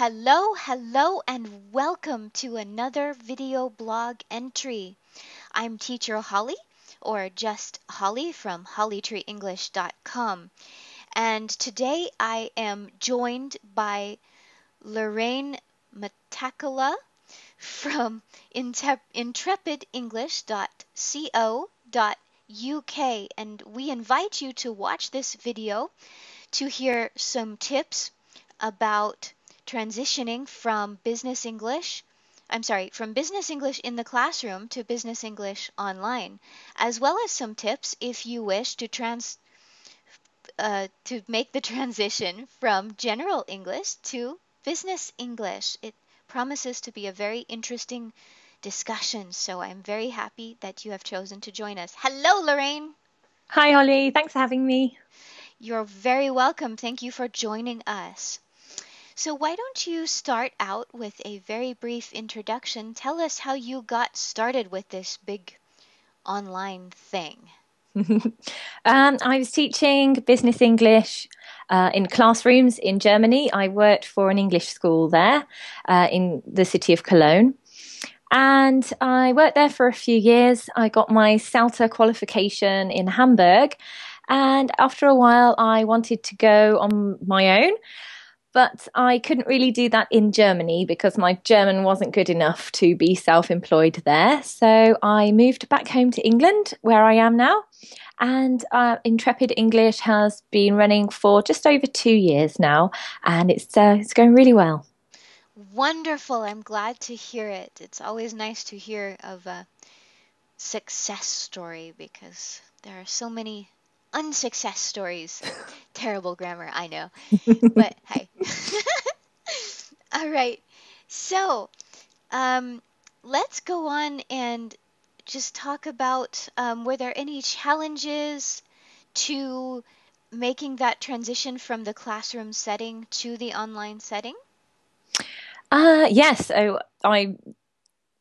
Hello, and welcome to another video blog entry. I'm teacher Holly, or just Holly from hollytreeenglish.com. And today I am joined by Lorraine Matakala from intrepidenglish.co.uk. And we invite you to watch this video to hear some tips about transitioning from business English in the classroom to business English online, as well as some tips if you wish to make the transition from general English to business English. It promises to be a very interesting discussion, so I'm very happy that you have chosen to join us. Hello, Lorraine. Hi, Holly. Thanks for having me. You're very welcome. Thank you for joining us. So why don't you start out with a very brief introduction? Tell us how you got started with this big online thing. I was teaching business English in classrooms in Germany. I worked for an English school there in the city of Cologne. And I worked there for a few years. I got my CELTA qualification in Hamburg. And after a while, I wanted to go on my own. But I couldn't really do that in Germany because my German wasn't good enough to be self-employed there. So I moved back home to England, where I am now. And Intrepid English has been running for just over 2 years now, and it's going really well. Wonderful. I'm glad to hear it. It's always nice to hear of a success story because there are so many unsuccess stories. Terrible grammar, I know. But hey. All right. So, let's go on and just talk about were there any challenges to making that transition from the classroom setting to the online setting? Yes. So I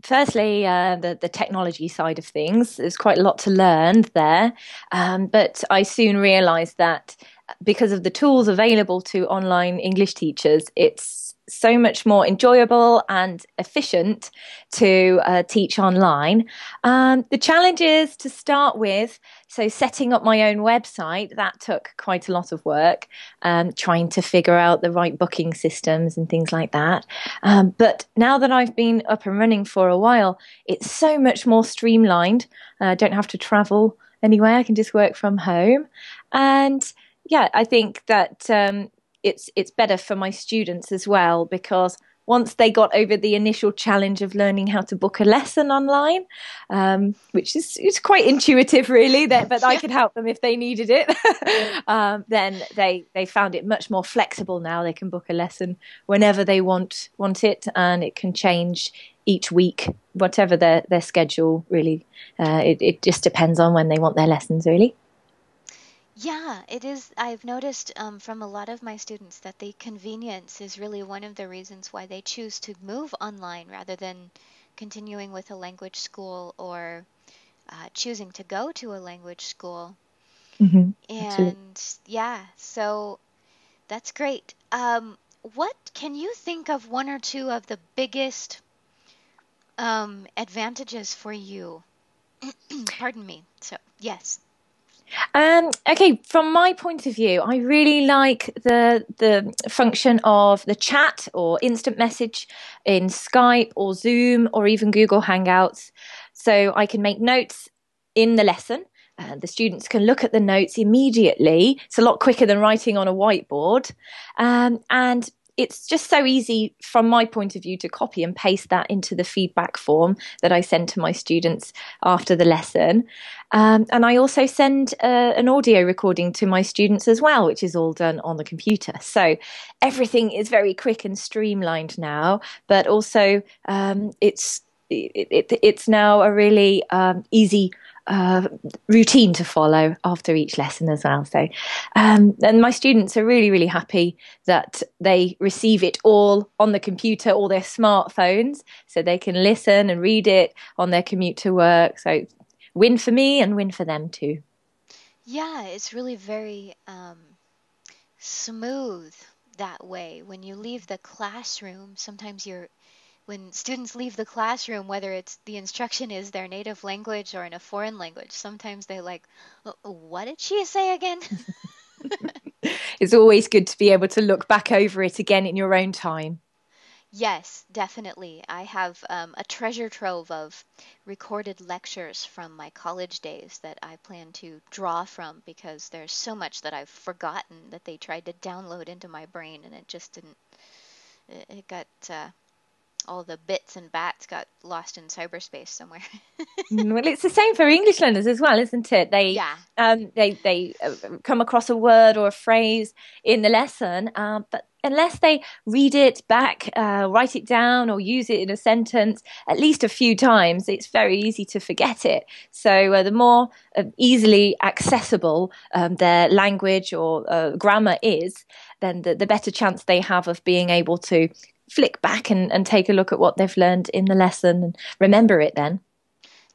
firstly, the technology side of things. There's quite a lot to learn there, but I soon realised that because of the tools available to online English teachers, it's so much more enjoyable and efficient to teach online. The challenges to start with, so setting up my own website, that took quite a lot of work, trying to figure out the right booking systems and things like that. But now that I've been up and running for a while, it's so much more streamlined. I don't have to travel anywhere. I can just work from home. And yeah, I think that it's better for my students as well because once they got over the initial challenge of learning how to book a lesson online, which is it's quite intuitive really, but I could help them if they needed it. Then they found it much more flexible now. They can book a lesson whenever they want it, and it can change each week, whatever their schedule really. It just depends on when they want their lessons really. Yeah, it is. I've noticed from a lot of my students that the convenience is really one of the reasons why they choose to move online rather than continuing with a language school or choosing to go to a language school. Absolutely. And yeah, so that's great. What can you think of one or two of the biggest advantages for you? Pardon me. So, yes. Okay, from my point of view, I really like the function of the chat or instant message in Skype or Zoom or even Google Hangouts. So I can make notes in the lesson. The students can look at the notes immediately. It's a lot quicker than writing on a whiteboard. And it's just so easy from my point of view to copy and paste that into the feedback form that I send to my students after the lesson. And I also send an audio recording to my students as well, which is all done on the computer. So everything is very quick and streamlined now, but also it's now a really easy routine to follow after each lesson as well. So, and my students are really, really happy that they receive it all on the computer or their smartphones, so they can listen and read it on their commute to work. So, win for me and win for them too. Yeah, it's really very smooth. that way. When you leave the classroom, sometimes when students leave the classroom, whether it's the instruction is their native language or in a foreign language, sometimes they're like, What did she say again?" It's always good to be able to look back over it again in your own time. Yes, definitely. I have a treasure trove of recorded lectures from my college days that I plan to draw from because there's so much that I've forgotten that they tried to download into my brain and it just didn't. It got all the bits and bats got lost in cyberspace somewhere. Well, it's the same for English learners as well, isn't it? Yeah, They come across a word or a phrase in the lesson, but unless they read it back, write it down, or use it in a sentence at least a few times, it's very easy to forget it. So the more easily accessible their language or grammar is, then the better chance they have of being able to flick back and take a look at what they've learned in the lesson and remember it then.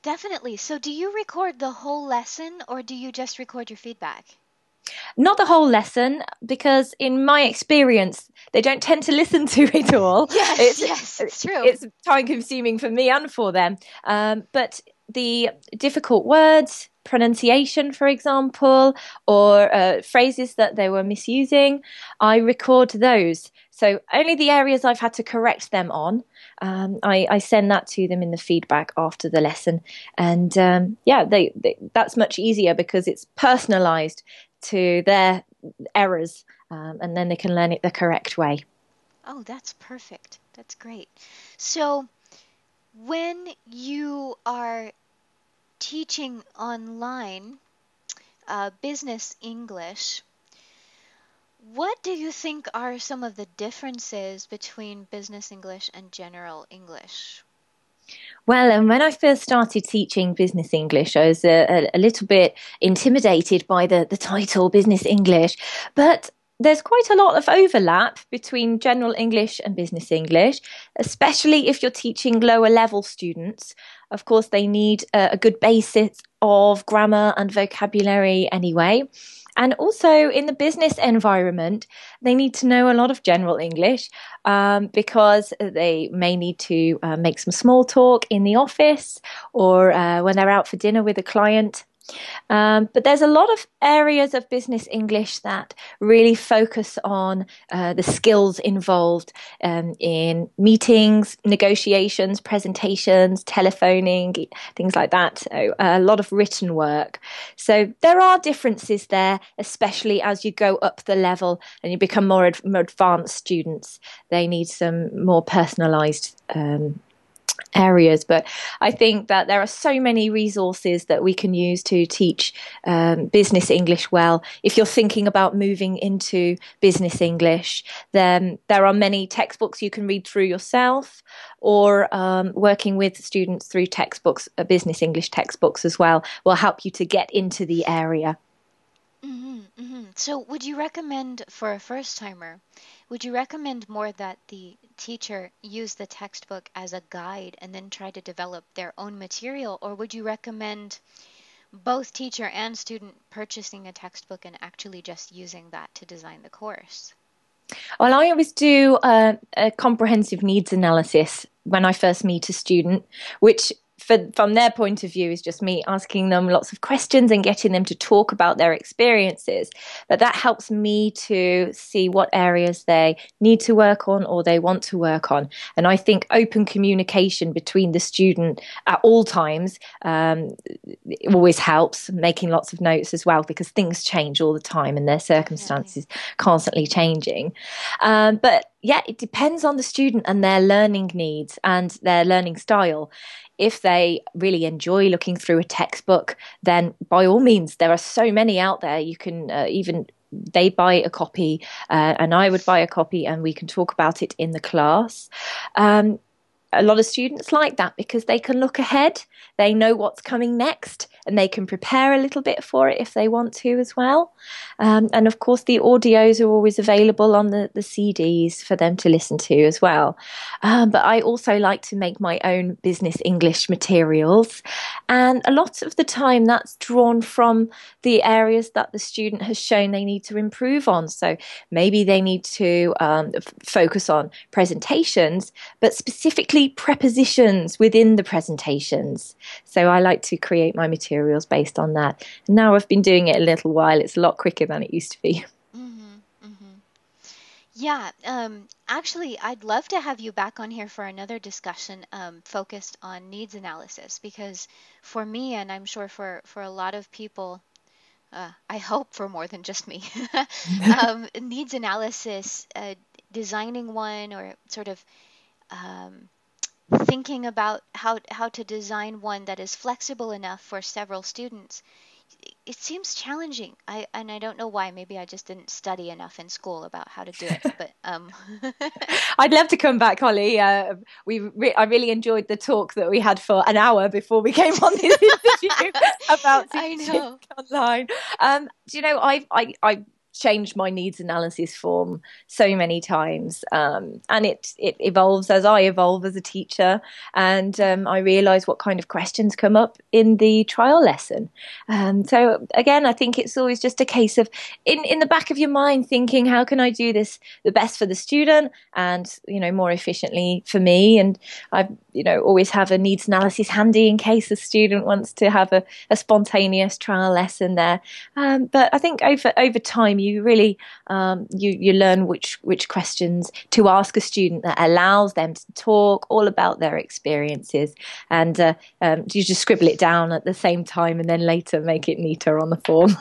definitely. So, do you record the whole lesson or do you just record your feedback? Not the whole lesson, because in my experience, they don't tend to listen to it all. Yes, It's yes, it's true. it's time consuming for me and for them. But the difficult words, pronunciation, for example, or phrases that they were misusing, I record those. So only the areas I've had to correct them on, I send that to them in the feedback after the lesson. And yeah, that's much easier because it's personalized to their errors, and then they can learn it the correct way. Oh, that's perfect. That's great. So, when you are teaching online business English, what do you think are some of the differences between business English and general English? Well, and when I first started teaching business English, I was a little bit intimidated by the title business English, but there's quite a lot of overlap between general English and business English, especially if you're teaching lower level students. Of course, they need a good basis of grammar and vocabulary anyway. And also in the business environment, they need to know a lot of general English, because they may need to make some small talk in the office or when they're out for dinner with a client. But there's a lot of areas of business English that really focus on the skills involved in meetings, negotiations, presentations, telephoning, things like that. So a lot of written work. So there are differences there, especially as you go up the level and you become more advanced students. They need some more personalized areas. But I think that there are so many resources that we can use to teach business English well. If you're thinking about moving into business English, then there are many textbooks you can read through yourself, or working with students through textbooks, business English textbooks as well, will help you to get into the area. So, would you recommend for a first timer, would you recommend more that the teacher use the textbook as a guide and then try to develop their own material, or would you recommend both teacher and student purchasing a textbook and actually just using that to design the course? Well, I always do a comprehensive needs analysis when I first meet a student, which from their point of view is just me asking them lots of questions and getting them to talk about their experiences. But that helps me to see what areas they need to work on or they want to work on. And I think open communication between the student at all times it always helps, making lots of notes as well, because things change all the time and their Definitely. circumstances constantly changing. But yeah, it depends on the student and their learning needs and their learning style. If they really enjoy looking through a textbook, then by all means, there are so many out there. You can even they buy a copy, and I would buy a copy, and we can talk about it in the class. Um, a lot of students like that because they can look ahead, they know what's coming next, and they can prepare a little bit for it if they want to as well. And of course, the audios are always available on the CDs for them to listen to as well. But I also like to make my own business English materials. And a lot of the time, that's drawn from the areas that the student has shown they need to improve on. So maybe they need to focus on presentations, but specifically prepositions within the presentations. So I like to create my materials based on that. Now I've been doing it a little while. It's a lot quicker than it used to be. Mm-hmm. Mm-hmm. Yeah, actually, I'd love to have you back on here for another discussion focused on needs analysis because for me, and I'm sure for a lot of people, I hope for more than just me, needs analysis, designing one or sort of um, thinking about how to design one that is flexible enough for several students, it seems challenging. I don't know why. Maybe I just didn't study enough in school about how to do it. But I'd love to come back, Holly. I really enjoyed the talk that we had for an hour before we came on this interview about I teaching know. online. Do you know, I've changed my needs analysis form so many times, and it evolves as I evolve as a teacher, and I realise what kind of questions come up in the trial lesson. So again, I think it's always just a case of in the back of your mind thinking, how can I do this the best for the student and more efficiently for me? And I always have a needs analysis handy in case a student wants to have a spontaneous trial lesson there. But I think over time you really you learn which questions to ask a student that allows them to talk all about their experiences, and you just scribble it down at the same time and then later make it neater on the form.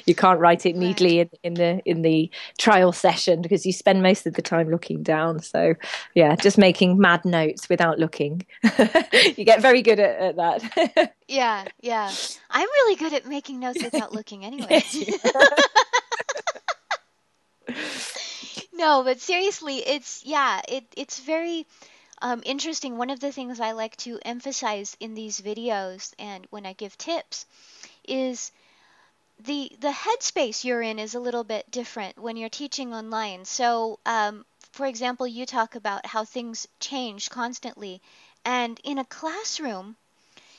You can't write it Right. neatly in the trial session because you spend most of the time looking down. So yeah, just making mad notes without looking. You get very good at that. Yeah, yeah. I'm really good at making notes without looking anyway. Yes, you No, but seriously, it's very interesting. One of the things I like to emphasize in these videos and when I give tips is the headspace you're in is a little bit different when you're teaching online. So, for example, you talk about how things change constantly, and in a classroom,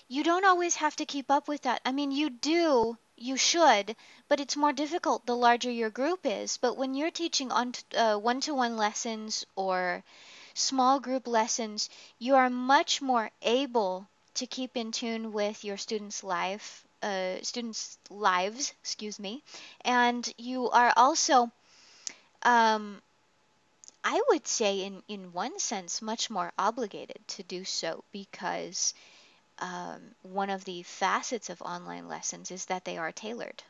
you don't always have to keep up with that. I mean, you do, you should, but it's more difficult the larger your group is. But when you're teaching on one-to-one lessons or small group lessons, you are much more able to keep in tune with your students' lives, excuse me, and you are also, um, I would say, in one sense, much more obligated to do so because one of the facets of online lessons is that they are tailored.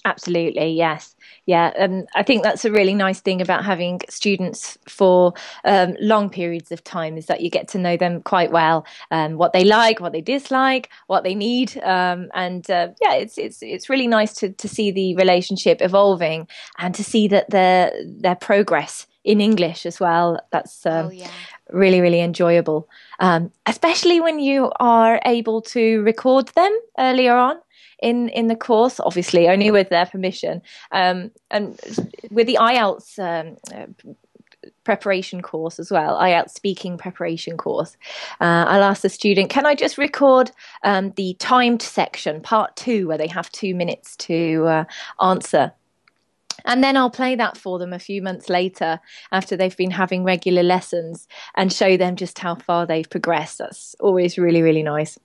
Absolutely, yes. Yeah, I think that's a really nice thing about having students for long periods of time is that you get to know them quite well, what they like, what they dislike, what they need, and yeah, it's really nice to see the relationship evolving and to see that their progress in English as well. That's Oh, yeah. really really enjoyable, especially when you are able to record them earlier on in the course, obviously only with their permission. And with the IELTS preparation course as well, IELTS speaking preparation course, I'll ask the student, can I just record the timed section, part 2, where they have 2 minutes to answer? And then I'll play that for them a few months later after they've been having regular lessons and show them just how far they've progressed. That's always really, really nice.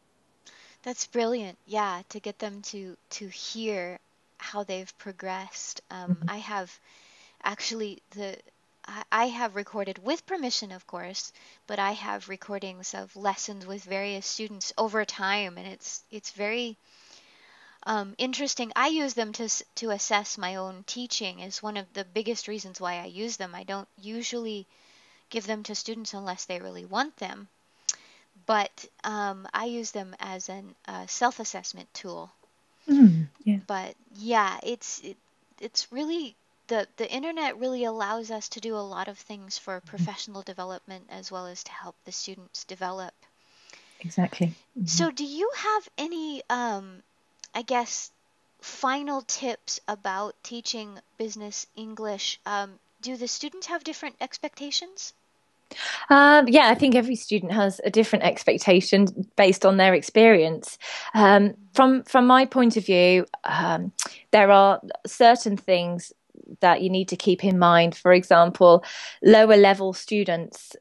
That's brilliant. Yeah, to get them to hear how they've progressed. I have actually I have recorded with permission, of course, but I have recordings of lessons with various students over time, and it's very interesting. I use them to assess my own teaching is one of the biggest reasons why I use them. I don't usually give them to students unless they really want them, but I use them as an self-assessment tool. Yeah. But yeah, it's really the internet really allows us to do a lot of things for professional development as well as to help the students develop. Exactly. Mm-hmm. So, do you have any, I guess, final tips about teaching business English? Do the students have different expectations? Yeah, I think every student has a different expectation based on their experience. From my point of view, there are certain things that you need to keep in mind. For example, lower level students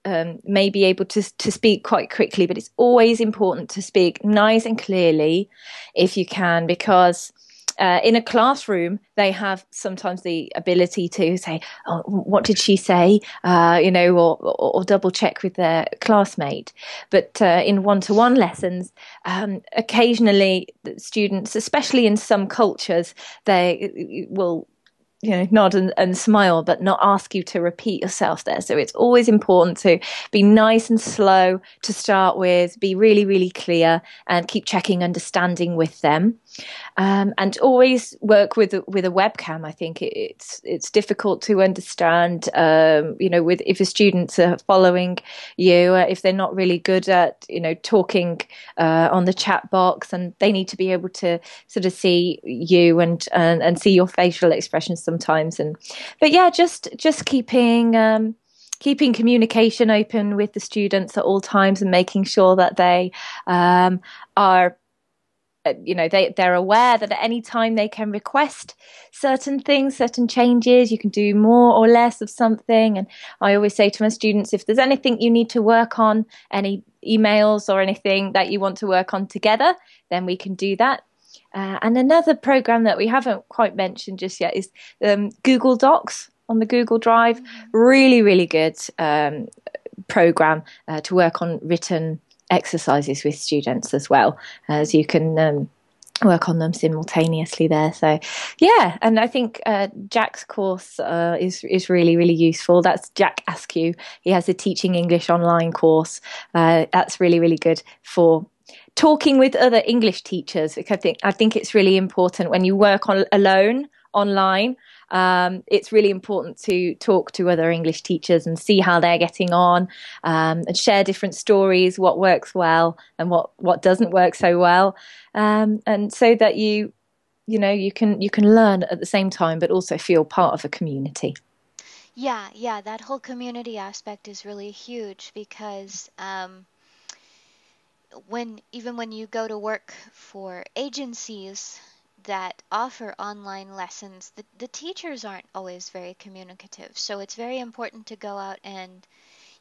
may be able to speak quite quickly, but it's always important to speak nice and clearly if you can, because in a classroom, they have sometimes the ability to say, "Oh, what did she say?" Or double check with their classmate. But in one-to-one lessons, occasionally students, especially in some cultures, they will nod and smile, but not ask you to repeat yourself there. So it's always important to be nice and slow to start with, be really, really clear, and keep checking understanding with them. And always work with a webcam. I think it's difficult to understand, with if the students are following you, if they're not really good at talking on the chat box, and they need to be able to sort of see you and see your facial expressions sometimes. But yeah, just keeping communication open with the students at all times and making sure that they are they're aware that at any time they can request certain things, certain changes. You can do more or less of something. And I always say to my students, if there's anything you need to work on, any emails or anything that you want to work on together, then we can do that. And another program that we haven't quite mentioned just yet is Google Docs on the Google Drive. Mm-hmm. Really, really good program to work on written exercises with students as well, as you can work on them simultaneously there. So yeah, and I think Jack's course is really, really useful. That's Jack Askew. He has a Teaching English online course. That's really, really good for talking with other English teachers. I think it's really important when you work alone online. It's really important to talk to other English teachers and see how they're getting on, and share different stories, what works well and what doesn't work so well, and so that you can learn at the same time, but also feel part of a community. Yeah, yeah, that whole community aspect is really huge because when you go to work for agencies that offer online lessons, the teachers aren't always very communicative. So it's very important to go out and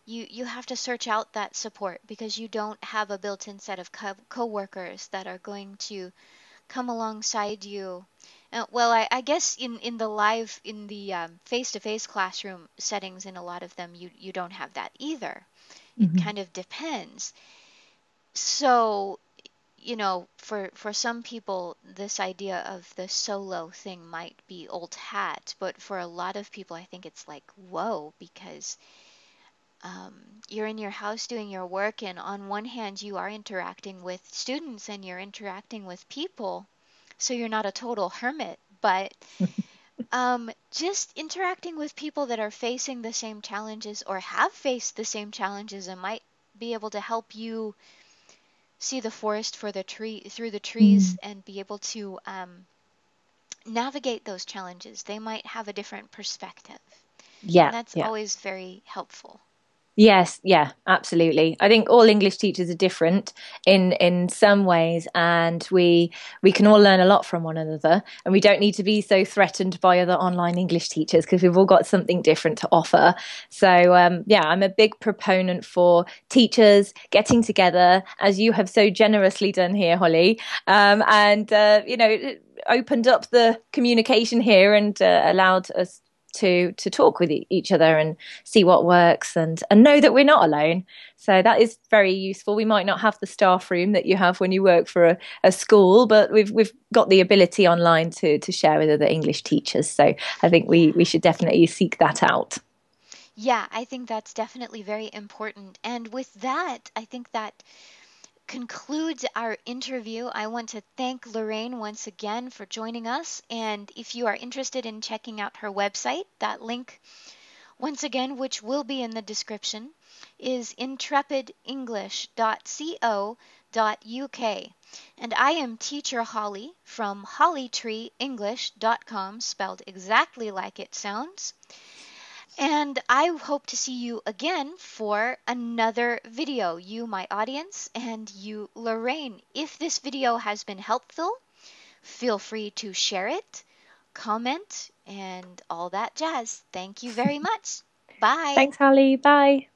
you have to search out that support because you don't have a built-in set of co-workers that are going to come alongside you. Well, I guess in the face-to-face classroom settings, in a lot of them, you don't have that either. It Mm-hmm. kind of depends. So, for some people, this idea of the solo thing might be old hat, but for a lot of people, I think it's like, whoa, because you're in your house doing your work, and on one hand, you are interacting with students and you're interacting with people, so you're not a total hermit, but just interacting with people that are facing the same challenges or have faced the same challenges and might be able to help you see the forest for the tree through the trees Mm. and be able to navigate those challenges. They might have a different perspective, and Yeah, that's yeah. always very helpful. Yes, yeah, absolutely. I think all English teachers are different in some ways, and we can all learn a lot from one another. And we don't need to be so threatened by other online English teachers because we've all got something different to offer. So yeah, I'm a big proponent for teachers getting together, as you have so generously done here, Holly, and it opened up the communication here and allowed us to talk with each other and see what works, and know that we're not alone. So that is very useful. We might not have the staff room that you have when you work for a school, but we've got the ability online to share with other English teachers. So I think Yeah. we should definitely seek that out. Yeah, I think that's definitely very important. And with that, I think that concludes our interview. I want to thank Lorraine once again for joining us. And if you are interested in checking out her website, that link, once again, which will be in the description, is intrepidenglish.co.uk. And I am Teacher Holly from hollytreeenglish.com, spelled exactly like it sounds. And I hope to see you again for another video, you, my audience, and you, Lorraine. If this video has been helpful, feel free to share it, comment, and all that jazz. Thank you very much. Bye. Thanks, Holly. Bye.